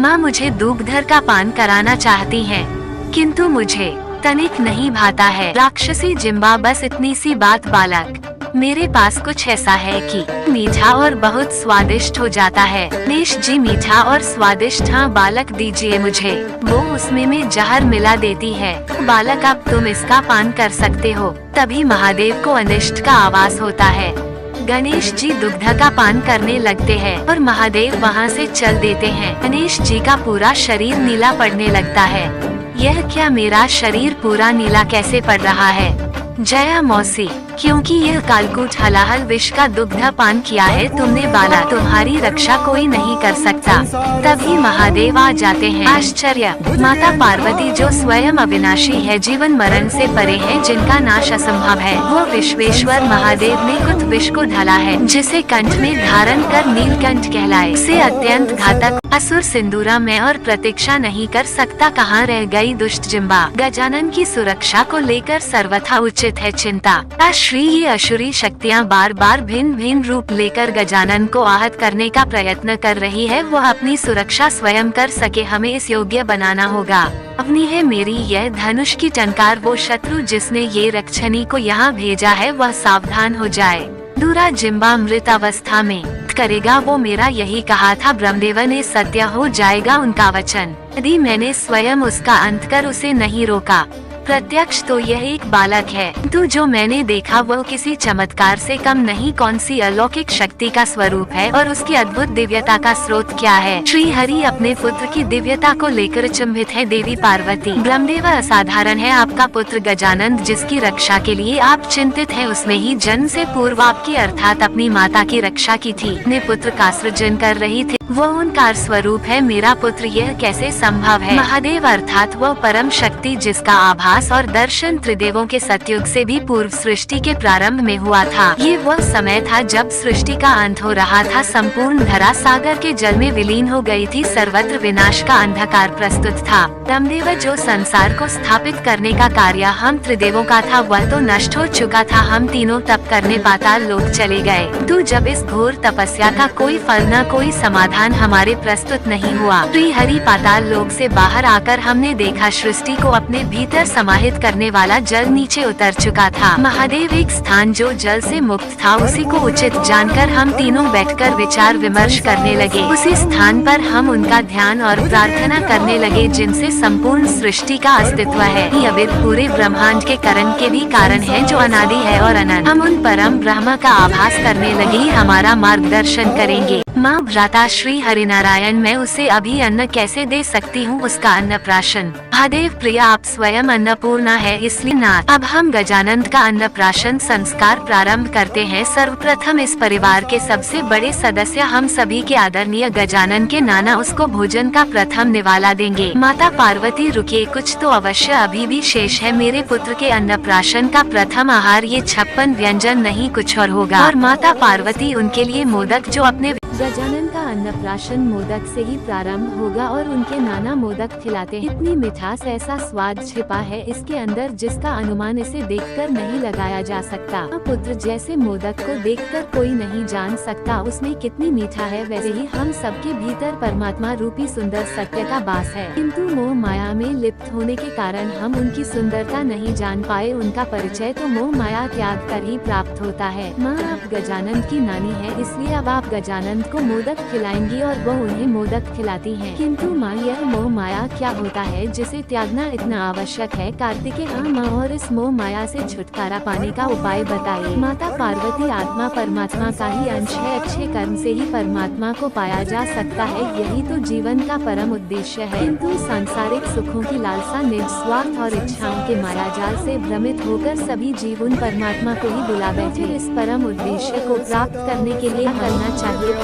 माँ मुझे दूधधर का पान कराना चाहती हैं, किंतु मुझे तनिक नहीं भाता है। राक्षसी जिम्बा बस इतनी सी बात बालक, मेरे पास कुछ ऐसा है कि मीठा और बहुत स्वादिष्ट हो जाता है। गणेश जी मीठा और स्वादिष्ट, हाँ बालक दीजिए मुझे। वो उसमें में जहर मिला देती है। बालक अब तुम इसका पान कर सकते हो। तभी महादेव को अनिष्ट का आवाज होता है। गणेश जी दुग्ध का पान करने लगते हैं और महादेव वहाँ से चल देते हैं। गणेश जी का पूरा शरीर नीला पड़ने लगता है। यह क्या, मेरा शरीर पूरा नीला कैसे पड़ रहा है? जया मौसी, क्योंकि यह कालकूट हलाहल विष का दुग्ध पान किया है तुमने बाला, तुम्हारी रक्षा कोई नहीं कर सकता। तभी महादेव आ जाते हैं। आश्चर्य, माता पार्वती जो स्वयं अविनाशी है, जीवन मरण से परे है, जिनका नाश असंभव है, वो विश्वेश्वर महादेव ने कुछ विष को ढला है, जिसे कंठ में धारण कर नीलकंठ कहलाए। से अत्यंत घातक असुर सिंदूरा में और प्रतीक्षा नहीं कर सकता। कहाँ रह गई दुष्ट जिम्बा? गजानन की सुरक्षा को लेकर सर्वथा उचित है चिंता। श्री ये असुरी शक्तियाँ बार बार भिन्न भिन्न रूप लेकर गजानन को आहत करने का प्रयत्न कर रही है। वह अपनी सुरक्षा स्वयं कर सके, हमें इस योग्य बनाना होगा। अपनी है मेरी यह धनुष की टंकार, वो शत्रु जिसने ये रक्षणी को यहाँ भेजा है वह सावधान हो जाए। दूरा जिम्बा मृत अवस्था में करेगा, वो मेरा यही कहा था। ब्रह्मदेव ने सत्य हो जाएगा उनका वचन, यदि मैंने स्वयं उसका अंत कर उसे नहीं रोका। प्रत्यक्ष तो यह एक बालक है, तो जो मैंने देखा वह किसी चमत्कार से कम नहीं। कौन सी अलौकिक शक्ति का स्वरूप है और उसकी अद्भुत दिव्यता का स्रोत क्या है? श्री हरि अपने पुत्र की दिव्यता को लेकर चिंभित है। देवी पार्वती, ब्रह्मदेव असाधारण है। आपका पुत्र गजानन जिसकी रक्षा के लिए आप चिंतित हैं, उसने ही जन्म से पूर्व आपकी अर्थात अपनी माता की रक्षा की थी। अपने पुत्र का सृजन कर रही थी, वह उनकार स्वरूप है। मेरा पुत्र, यह कैसे संभव है? महादेव अर्थात वह परम शक्ति जिसका आभास और दर्शन त्रिदेवों के सतयुग से भी पूर्व सृष्टि के प्रारंभ में हुआ था। ये वह समय था जब सृष्टि का अंत हो रहा था। संपूर्ण धरा सागर के जल में विलीन हो गई थी। सर्वत्र विनाश का अंधकार प्रस्तुत था। ब्रह्मदेव जो संसार को स्थापित करने का कार्य हम त्रिदेवों का था, वह तो नष्ट हो चुका था। हम तीनों तप करने पाताल लोक चले गए। तो जब इस घोर तपस्या का कोई फल न कोई समाधान हमारे प्रस्तुत नहीं हुआ, श्री हरि पाताल लोक से बाहर आकर हमने देखा सृष्टि को अपने भीतर समाहित करने वाला जल नीचे उतर चुका था। महादेव एक स्थान जो जल से मुक्त था, उसी को उचित जानकर हम तीनों बैठकर विचार विमर्श करने लगे। उसी स्थान पर हम उनका ध्यान और प्रार्थना करने लगे जिनसे संपूर्ण सृष्टि का अस्तित्व है। ये अविद पूरे ब्रह्मांड के कारण के भी कारण है, जो अनादि है और अनंत। हम उन परम ब्रह्म का आभास करने लगे, हमारा मार्गदर्शन करेंगे। माँ भ्राता श्री हरिनारायण, मैं उसे अभी अन्न कैसे दे सकती हूँ? उसका अन्नप्राशन। महादेव प्रिया, आप स्वयं अन्नपूर्णा है, इसलिए नाथ अब हम गजानंद का अन्नप्राशन संस्कार प्रारंभ करते हैं। सर्वप्रथम इस परिवार के सबसे बड़े सदस्य हम सभी के आदरणीय गजानन के नाना उसको भोजन का प्रथम निवाला देंगे। माता पार्वती रुकिए, कुछ तो अवश्य अभी भी शेष है। मेरे पुत्र के अन्नप्राशन का प्रथम आहार ये 56 व्यंजन नहीं कुछ और होगा। और माता पार्वती उनके लिए मोदक, जो अपने गजानन का अन्नप्राशन मोदक से ही प्रारंभ होगा और उनके नाना मोदक खिलाते हैं। इतनी मिठास, ऐसा स्वाद छिपा है इसके अंदर जिसका अनुमान इसे देखकर नहीं लगाया जा सकता। पुत्र जैसे मोदक को देखकर कोई नहीं जान सकता उसमें कितनी मीठा है, वैसे ही हम सबके भीतर परमात्मा रूपी सुंदर सत्य का वास है। किंतु मोह माया में लिप्त होने के कारण हम उनकी सुंदरता नहीं जान पाए। उनका परिचय तो मोह माया त्याग कर ही प्राप्त होता है। माँ आप गजानन की नानी है, इसलिए अब आप गजानन को मोदक खिलाएंगी और वो उन्हें मोदक खिलाती हैं। किंतु माँ, यह मोह माया क्या होता है जिसे त्यागना इतना आवश्यक है? कार्तिकेय, हाँ माँ, और इस मोह माया से छुटकारा पाने का उपाय बताइए। माता पार्वती, आत्मा परमात्मा का ही अंश है, अच्छे कर्म से ही परमात्मा को पाया जा सकता है, यही तो जीवन का परम उद्देश्य है। किंतु सांसारिक सुखों की लालसा, निज स्वार्थ और इच्छाओं के मायाजाल से भ्रमित होकर सभी जीव उन परमात्मा को ही बुला बैठे। इस परम उद्देश्य को प्राप्त करने के लिए करना चाहिए।